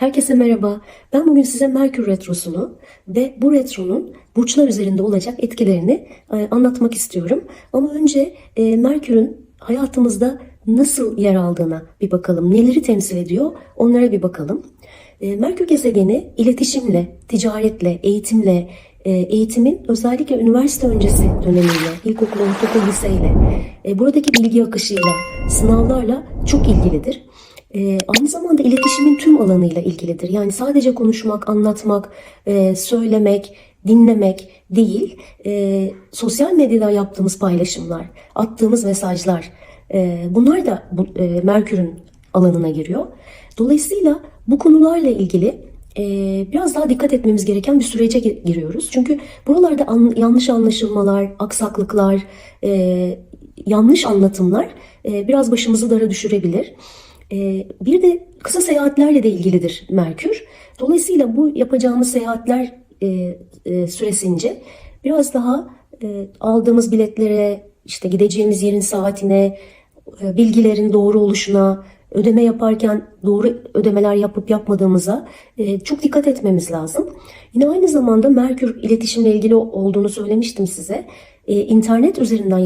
Herkese merhaba. Ben bugün size Merkür Retrosu'nu ve bu retronun burçlar üzerinde olacak etkilerini anlatmak istiyorum. Ama önce Merkür'ün hayatımızda nasıl yer aldığına bir bakalım. Neleri temsil ediyor? Onlara bir bakalım. Merkür gezegeni iletişimle, ticaretle, eğitimle, eğitimin özellikle üniversite öncesi dönemiyle, ilkokul, ortaokul, liseyle, buradaki bilgi akışıyla, sınavlarla çok ilgilidir. Aynı zamanda iletişimin tüm alanıyla ilgilidir. Yani sadece konuşmak, anlatmak, söylemek, dinlemek değil, sosyal medyada yaptığımız paylaşımlar, attığımız mesajlar, bunlar da Merkür'ün alanına giriyor. Dolayısıyla bu konularla ilgili biraz daha dikkat etmemiz gereken bir sürece giriyoruz. Çünkü buralarda yanlış anlaşılmalar, aksaklıklar, yanlış anlatımlar biraz başımızı dara düşürebilir. Bir de kısa seyahatlerle de ilgilidir Merkür. Dolayısıyla bu yapacağımız seyahatler süresince biraz daha aldığımız biletlere, işte gideceğimiz yerin saatine, bilgilerin doğru oluşuna, ödeme yaparken doğru ödemeler yapıp yapmadığımıza çok dikkat etmemiz lazım. Yine aynı zamanda Merkür iletişimle ilgili olduğunu söylemiştim size. İnternet üzerinden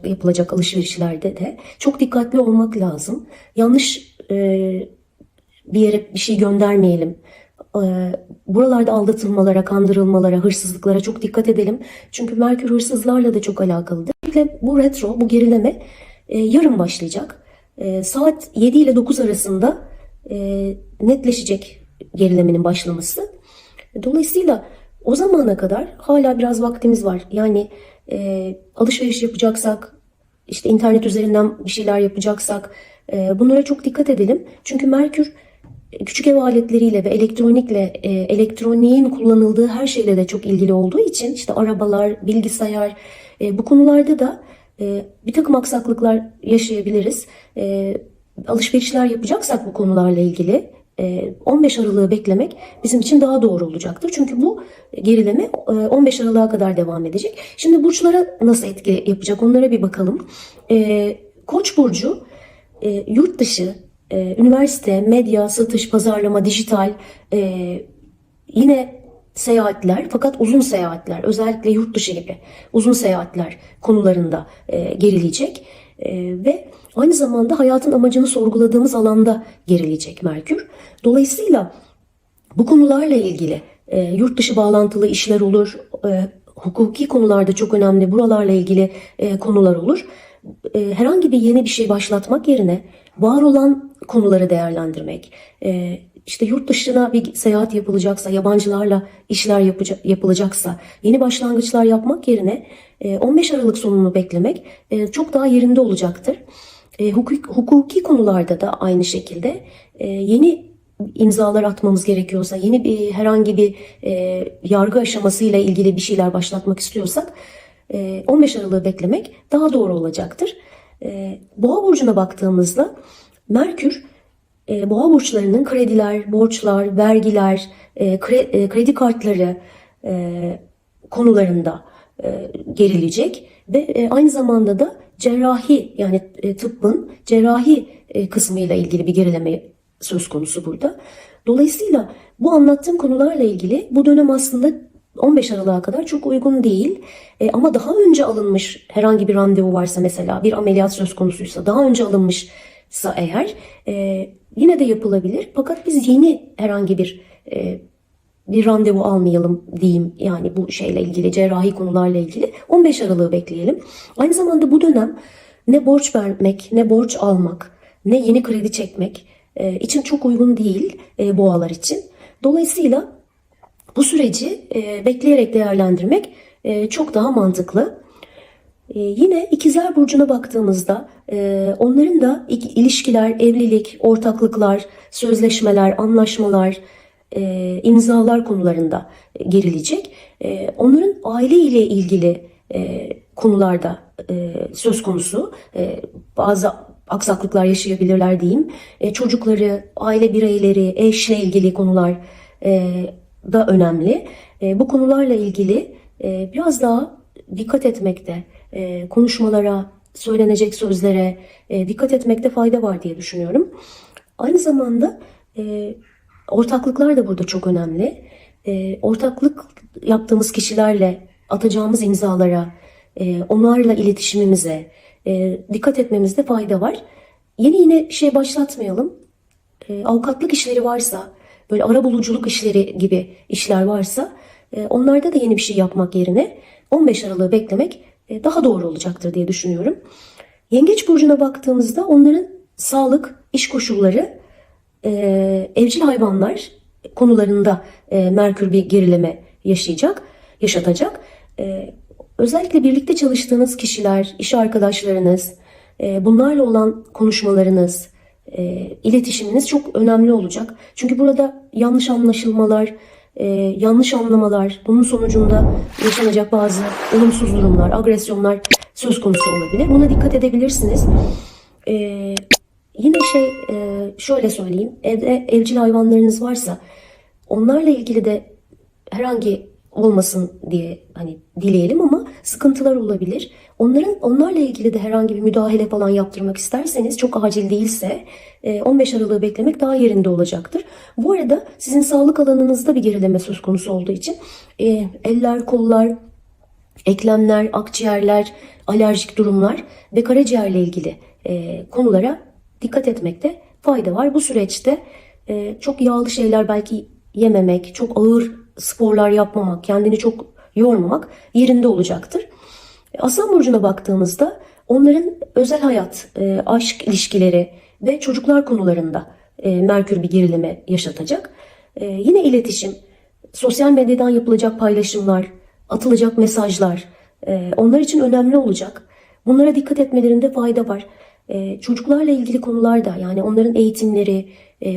yapılacak alışverişlerde de çok dikkatli olmak lazım. Yanlış bir yere bir şey göndermeyelim. Buralarda aldatılmalara, kandırılmalara, hırsızlıklara çok dikkat edelim. Çünkü Merkür hırsızlarla da çok alakalıdır. Bu retro, bu gerileme yarın başlayacak. Saat 7 ile 9 arasında netleşecek gerilemenin başlaması. Dolayısıyla o zamana kadar hala biraz vaktimiz var. Yani alışveriş yapacaksak, işte internet üzerinden bir şeyler yapacaksak bunlara çok dikkat edelim. Çünkü Merkür küçük ev aletleriyle ve elektroniğin kullanıldığı her şeyle de çok ilgili olduğu için işte arabalar, bilgisayar, bu konularda da bir takım aksaklıklar yaşayabiliriz. Alışverişler yapacaksak bu konularla ilgili 15 Aralık'ı beklemek bizim için daha doğru olacaktır. Çünkü bu gerileme 15 Aralık'a kadar devam edecek. Şimdi burçlara nasıl etki yapacak onlara bir bakalım. Koç burcu yurt dışı, üniversite, medya, satış, pazarlama, dijital, yine seyahatler, fakat uzun seyahatler, özellikle yurt dışı gibi uzun seyahatler konularında gerileyecek ve aynı zamanda hayatın amacını sorguladığımız alanda gerileyecek Merkür. Dolayısıyla bu konularla ilgili yurt dışı bağlantılı işler olur, hukuki konularda çok önemli buralarla ilgili konular olur. Herhangi bir yeni bir şey başlatmak yerine var olan konuları değerlendirmek, işte yurt dışına bir seyahat yapılacaksa, yabancılarla işler yapılacaksa, yeni başlangıçlar yapmak yerine 15 Aralık sonunu beklemek çok daha yerinde olacaktır. Hukuki konularda da aynı şekilde yeni imzalar atmamız gerekiyorsa, yeni bir herhangi bir yargı aşamasıyla ilgili bir şeyler başlatmak istiyorsak 15 Aralık'ı beklemek daha doğru olacaktır. Boğa burcuna baktığımızda Merkür boğa burçlarının krediler, borçlar, vergiler, kredi kartları konularında gerilecek ve aynı zamanda da cerrahi, yani tıbbın cerrahi kısmıyla ilgili bir gerileme söz konusu burada. Dolayısıyla bu anlattığım konularla ilgili bu dönem aslında 15 Aralık'a kadar çok uygun değil. Ama daha önce alınmış herhangi bir randevu varsa, mesela bir ameliyat söz konusuysa, daha önce alınmışsa eğer yine de yapılabilir. Fakat biz yeni herhangi bir randevu almayalım diyeyim. Yani bu şeyle ilgili, cerrahi konularla ilgili 15 Aralık'ı bekleyelim. Aynı zamanda bu dönem ne borç vermek, ne borç almak, ne yeni kredi çekmek için çok uygun değil boğalar için. Dolayısıyla bu süreci bekleyerek değerlendirmek çok daha mantıklı. Yine İkizler Burcu'na baktığımızda onların da ilişkiler, evlilik, ortaklıklar, sözleşmeler, anlaşmalar, imzalar konularında gerilecek. Onların aile ile ilgili konularda söz konusu bazı aksaklıklar yaşayabilirler diyeyim. Çocukları, aile bireyleri, eşle ilgili konular da önemli. Bu konularla ilgili biraz daha dikkat etmekte, konuşmalara, söylenecek sözlere dikkat etmekte fayda var diye düşünüyorum. Aynı zamanda Ortaklıklar da burada çok önemli. Ortaklık yaptığımız kişilerle atacağımız imzalara, onlarla iletişimimize dikkat etmemizde fayda var. Yine bir şey başlatmayalım. Avukatlık işleri varsa, böyle arabuluculuk işleri gibi işler varsa, onlarda da yeni bir şey yapmak yerine 15 Aralık'ı beklemek daha doğru olacaktır diye düşünüyorum. Yengeç burcuna baktığımızda onların sağlık, iş koşulları, evcil hayvanlar konularında Merkür bir gerileme yaşatacak. Özellikle birlikte çalıştığınız kişiler, iş arkadaşlarınız, bunlarla olan konuşmalarınız, iletişiminiz çok önemli olacak. Çünkü burada yanlış anlaşılmalar, yanlış anlamalar, bunun sonucunda yaşanacak bazı olumsuz durumlar, agresyonlar söz konusu olabilir. Buna dikkat edebilirsiniz. Yine şöyle söyleyeyim, evde evcil hayvanlarınız varsa onlarla ilgili de herhangi olmasın diye hani dileyelim ama sıkıntılar olabilir. Onlarla ilgili de herhangi bir müdahale falan yaptırmak isterseniz, çok acil değilse 15 Aralık'ı beklemek daha yerinde olacaktır. Bu arada sizin sağlık alanınızda bir gerileme söz konusu olduğu için eller, kollar, eklemler, akciğerler, alerjik durumlar ve karaciğerle ilgili konulara dikkat etmekte fayda var. Bu süreçte çok yağlı şeyler belki yememek, çok ağır sporlar yapmamak, kendini çok yormamak yerinde olacaktır. Aslan burcuna baktığımızda onların özel hayat, aşk ilişkileri ve çocuklar konularında Merkür bir gerileme yaşatacak. Yine iletişim, sosyal medyadan yapılacak paylaşımlar, atılacak mesajlar onlar için önemli olacak. Bunlara dikkat etmelerinde fayda var. Çocuklarla ilgili konularda, yani onların eğitimleri,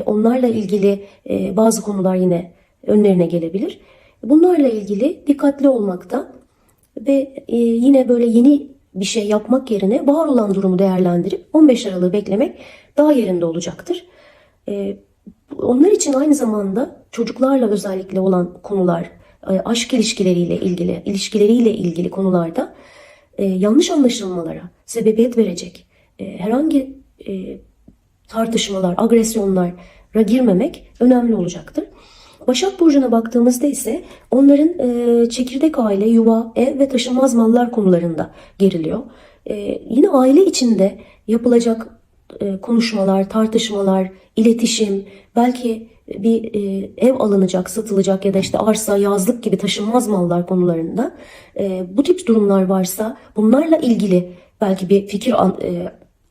onlarla ilgili bazı konular yine önlerine gelebilir. Bunlarla ilgili dikkatli olmakta ve yine böyle yeni bir şey yapmak yerine var olan durumu değerlendirip 15 Aralık'ı beklemek daha yerinde olacaktır. Onlar için aynı zamanda çocuklarla özellikle olan konular, aşk ilişkileriyle ilgili konularda yanlış anlaşılmalara sebebiyet verecek herhangi tartışmalar, agresyonlara girmemek önemli olacaktır. Başak Burcu'na baktığımızda ise onların çekirdek aile, yuva, ev ve taşınmaz mallar konularında geriliyor. Yine aile içinde yapılacak konuşmalar, tartışmalar, iletişim, belki bir ev alınacak, satılacak ya da işte arsa, yazlık gibi taşınmaz mallar konularında bu tip durumlar varsa bunlarla ilgili belki bir fikir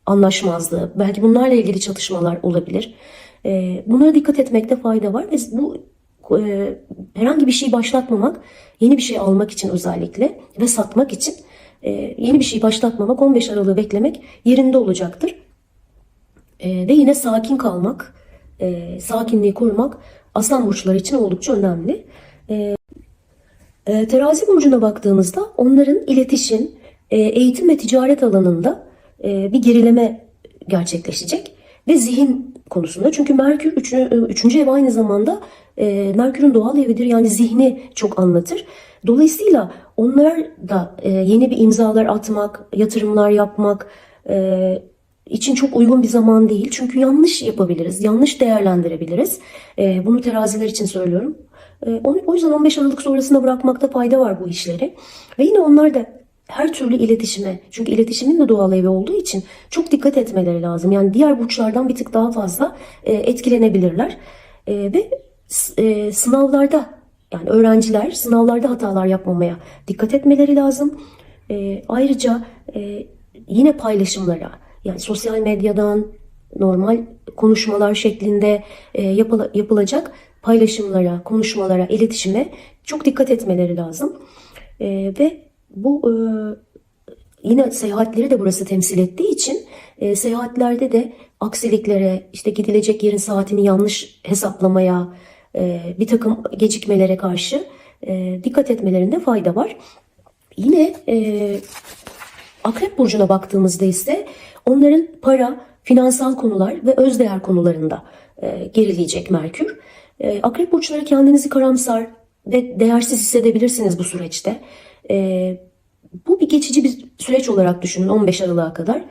anlaşmazlığı, belki bunlarla ilgili çatışmalar olabilir. Bunlara dikkat etmekte fayda var ve bu herhangi bir şey başlatmamak, yeni bir şey almak için özellikle ve satmak için yeni bir şey başlatmamak, 15 Aralık'ı beklemek yerinde olacaktır. Ve yine sakin kalmak, sakinliği korumak Aslan burçları için oldukça önemli. Terazi burcuna baktığımızda onların iletişim, eğitim ve ticaret alanında bir gerileme gerçekleşecek ve zihin konusunda. Çünkü Merkür 3. ev aynı zamanda Merkür'ün doğal evidir, yani zihni çok anlatır. Dolayısıyla onlar da yeni bir imzalar atmak, yatırımlar yapmak için çok uygun bir zaman değil. Çünkü yanlış yapabiliriz, yanlış değerlendirebiliriz. Bunu teraziler için söylüyorum. O yüzden 15 Aralık sonrasına bırakmakta fayda var bu işleri. Ve yine onlar da her türlü iletişime, çünkü iletişimin de doğal evi olduğu için çok dikkat etmeleri lazım. Yani diğer burçlardan bir tık daha fazla etkilenebilirler. Ve sınavlarda, yani öğrenciler sınavlarda hatalar yapmamaya dikkat etmeleri lazım. Ayrıca yine paylaşımlara, yani sosyal medyadan normal konuşmalar şeklinde yapılacak paylaşımlara, konuşmalara, iletişime çok dikkat etmeleri lazım. Ve bu yine seyahatleri de burası temsil ettiği için seyahatlerde de aksiliklere, işte gidilecek yerin saatini yanlış hesaplamaya, bir takım gecikmelere karşı dikkat etmelerinde fayda var. Yine Akrep Burcu'na baktığımızda ise onların para, finansal konular ve özdeğer konularında gerileyecek Merkür. Akrep Burçları, kendinizi karamsar ve değersiz hissedebilirsiniz bu süreçte. Bu bir geçici bir süreç olarak düşünün 15 Aralık'a kadar.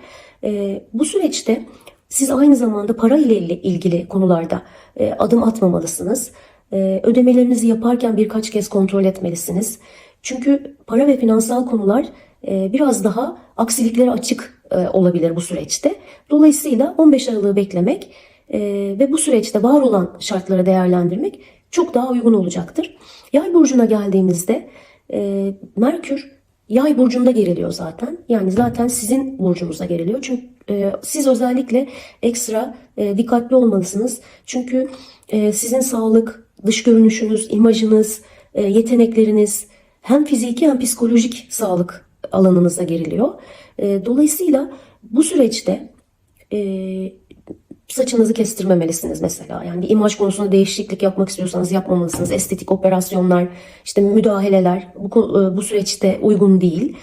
Bu süreçte siz aynı zamanda para ile ilgili konularda adım atmamalısınız. Ödemelerinizi yaparken birkaç kez kontrol etmelisiniz. Çünkü para ve finansal konular biraz daha aksiliklere açık olabilir bu süreçte. Dolayısıyla 15 Aralık'ı beklemek ve bu süreçte var olan şartları değerlendirmek çok daha uygun olacaktır. Yay burcuna geldiğimizde Merkür Yay burcunda geriliyor zaten. Yani zaten sizin burcunuzda geriliyor. Çünkü siz özellikle ekstra dikkatli olmalısınız. Çünkü sizin sağlık, dış görünüşünüz, imajınız, yetenekleriniz hem fiziki hem psikolojik sağlık alanınıza geriliyor. Dolayısıyla bu süreçte saçınızı kestirmemelisiniz mesela. Yani bir imaj konusunda değişiklik yapmak istiyorsanız yapmamalısınız. Estetik operasyonlar, işte müdahaleler bu süreçte uygun değil.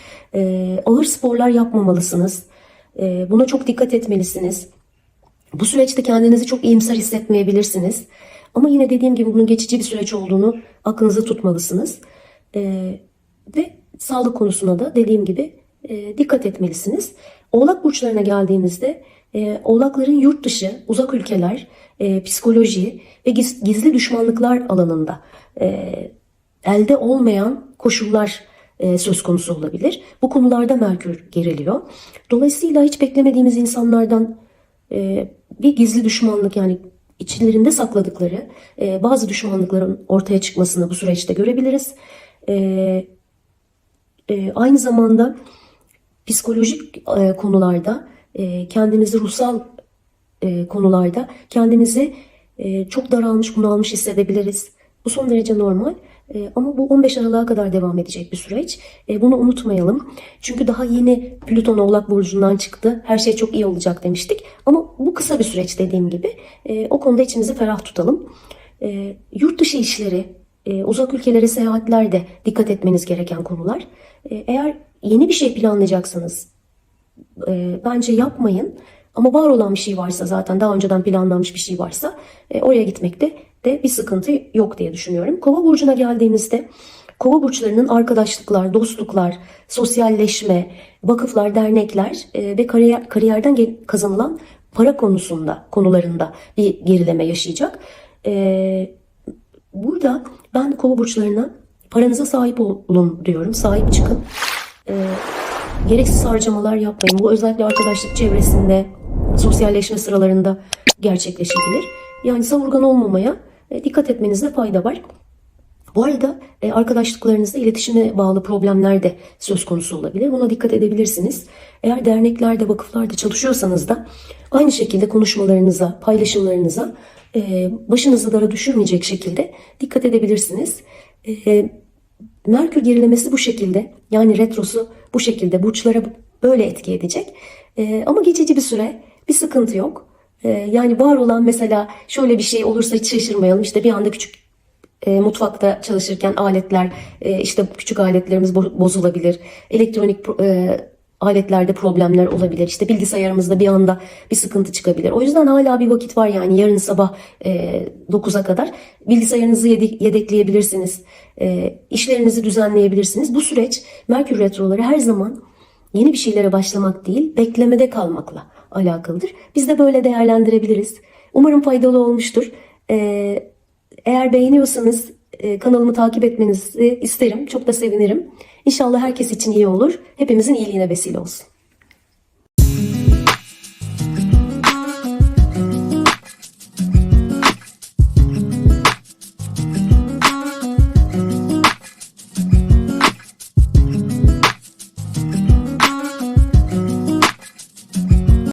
Ağır sporlar yapmamalısınız. Buna çok dikkat etmelisiniz. Bu süreçte kendinizi çok iyimser hissetmeyebilirsiniz. Ama yine dediğim gibi bunun geçici bir süreç olduğunu aklınızda tutmalısınız. Ve sağlık konusuna da dediğim gibi dikkat etmelisiniz. Oğlak burçlarına geldiğimizde Oğlakların yurt dışı, uzak ülkeler, psikoloji ve gizli düşmanlıklar alanında elde olmayan koşullar söz konusu olabilir. Bu konularda Merkür geriliyor. Dolayısıyla hiç beklemediğimiz insanlardan bir gizli düşmanlık, yani içlerinde sakladıkları bazı düşmanlıkların ortaya çıkmasını bu süreçte görebiliriz. Aynı zamanda psikolojik konularda kendinizi ruhsal konularda kendinizi çok daralmış, bunalmış hissedebiliriz. Bu son derece normal. Ama bu 15 Aralık'a kadar devam edecek bir süreç. Bunu unutmayalım. Çünkü daha yeni Plüton Oğlak Burcu'ndan çıktı. Her şey çok iyi olacak demiştik. Ama bu kısa bir süreç dediğim gibi. O konuda içimizi ferah tutalım. Yurt dışı işleri, uzak ülkelere seyahatlerde dikkat etmeniz gereken konular. Eğer yeni bir şey planlayacaksanız bence yapmayın. Ama var olan bir şey varsa, zaten daha önceden planlanmış bir şey varsa oraya gitmekte de bir sıkıntı yok diye düşünüyorum. Kova burcuna geldiğimizde Kova burçlarının arkadaşlıklar, dostluklar, sosyalleşme, vakıflar, dernekler ve kariyerden kazanılan para konularında bir gerileme yaşayacak. Burada ben Kova burçlarına paranıza sahip olun diyorum. Sahip çıkın. Gereksiz harcamalar yapmayın. Bu özellikle arkadaşlık çevresinde, sosyalleşme sıralarında gerçekleşebilir. Yani savurgan olmamaya dikkat etmenizde fayda var. Bu arada arkadaşlıklarınızda iletişime bağlı problemler de söz konusu olabilir. Buna dikkat edebilirsiniz. Eğer derneklerde, vakıflarda çalışıyorsanız da aynı şekilde konuşmalarınıza, paylaşımlarınıza başınızı dara düşürmeyecek şekilde dikkat edebilirsiniz. Merkür gerilemesi bu şekilde, yani retrosu bu şekilde burçlara böyle etki edecek. Ama geçici bir süre, bir sıkıntı yok. Yani var olan, mesela şöyle bir şey olursa hiç şaşırmayalım. İşte bir anda küçük mutfakta çalışırken aletler, işte küçük aletlerimiz bozulabilir. Elektronik aletlerde problemler olabilir. İşte bilgisayarımızda bir anda bir sıkıntı çıkabilir. O yüzden hala bir vakit var, yani yarın sabah 9'a kadar bilgisayarınızı yedekleyebilirsiniz. İşlerinizi düzenleyebilirsiniz. Bu süreç, Merkür retroları her zaman yeni bir şeylere başlamak değil, beklemede kalmakla alakalıdır. Biz de böyle değerlendirebiliriz. Umarım faydalı olmuştur. Eğer beğeniyorsanız kanalımı takip etmenizi isterim. Çok da sevinirim. İnşallah herkes için iyi olur. Hepimizin iyiliğine vesile olsun.